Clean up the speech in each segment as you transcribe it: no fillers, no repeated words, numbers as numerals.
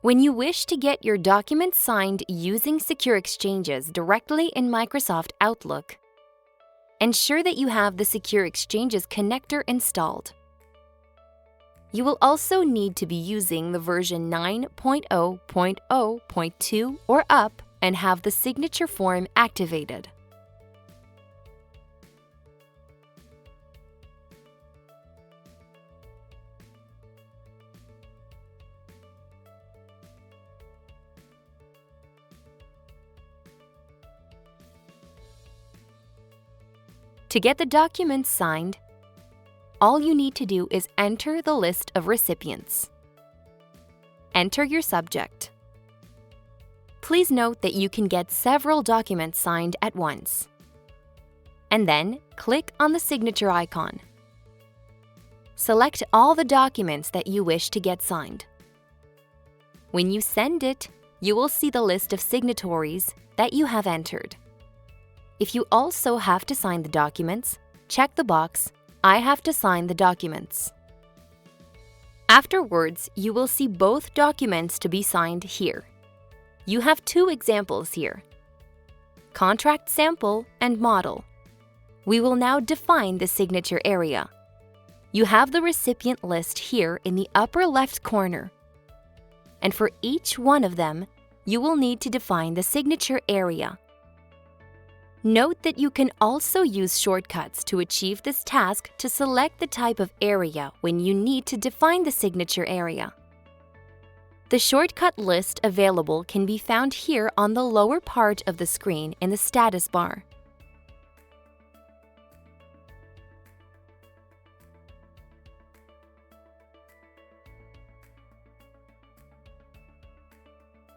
When you wish to get your documents signed using secure exchanges directly in Microsoft Outlook, ensure that you have the Secure Exchanges connector installed. You will also need to be using the version 9.0.0.2 or up and have the signature form activated. To get the documents signed, all you need to do is enter the list of recipients. Enter your subject. Please note that you can get several documents signed at once. And then click on the signature icon. Select all the documents that you wish to get signed. When you send it, you will see the list of signatories that you have entered. If you also have to sign the documents, check the box, I have to sign the documents. Afterwards, you will see both documents to be signed here. You have two examples here: contract sample and model. We will now define the signature area. You have the recipient list here in the upper left corner. And for each one of them, you will need to define the signature area. Note that you can also use shortcuts to achieve this task to select the type of area when you need to define the signature area. The shortcut list available can be found here on the lower part of the screen in the status bar.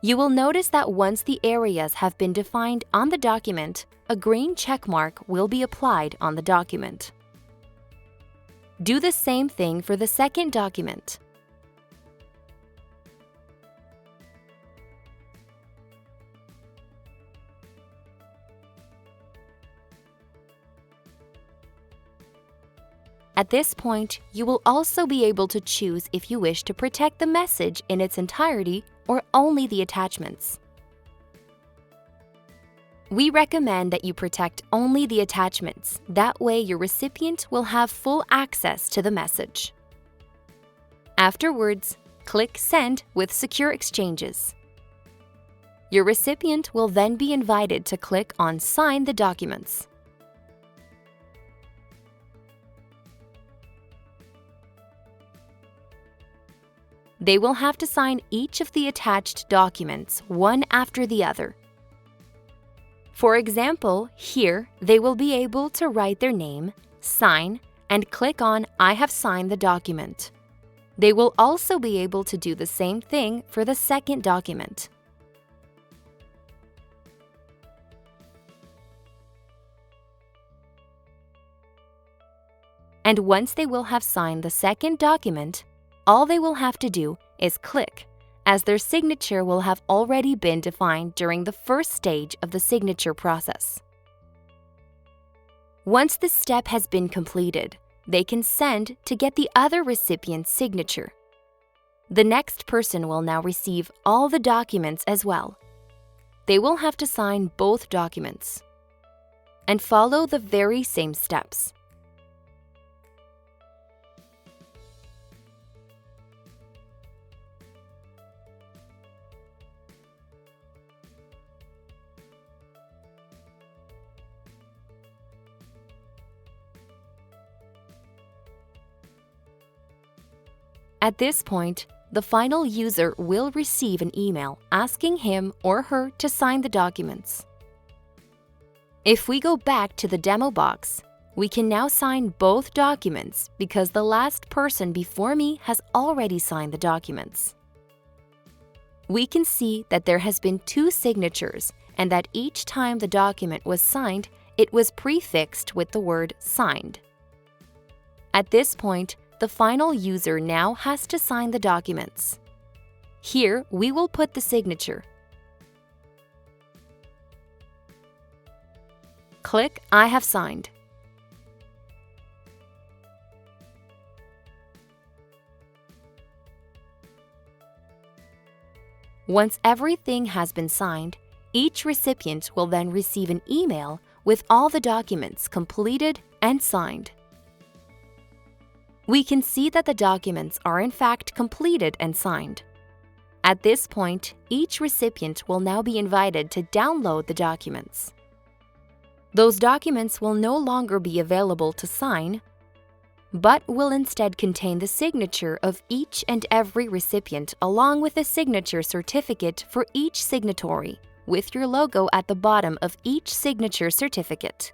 You will notice that once the areas have been defined on the document, a green check mark will be applied on the document. Do the same thing for the second document. At this point, you will also be able to choose if you wish to protect the message in its entirety or only the attachments. We recommend that you protect only the attachments. That way, your recipient will have full access to the message. Afterwards, click Send with Secure Exchanges. Your recipient will then be invited to click on Sign the documents. They will have to sign each of the attached documents one after the other. For example, here they will be able to write their name, sign, and click on I have signed the document. They will also be able to do the same thing for the second document. And once they will have signed the second document, all they will have to do is click, as their signature will have already been defined during the first stage of the signature process. Once this step has been completed, they can send to get the other recipient's signature. The next person will now receive all the documents as well. They will have to sign both documents and follow the very same steps. At this point, the final user will receive an email asking him or her to sign the documents. If we go back to the demo box, we can now sign both documents because the last person before me has already signed the documents. We can see that there has been two signatures and that each time the document was signed, it was prefixed with the word signed. At this point, the final user now has to sign the documents. Here, we will put the signature. Click I have signed. Once everything has been signed, each recipient will then receive an email with all the documents completed and signed. We can see that the documents are in fact completed and signed. At this point, each recipient will now be invited to download the documents. Those documents will no longer be available to sign, but will instead contain the signature of each and every recipient along with a signature certificate for each signatory, with your logo at the bottom of each signature certificate.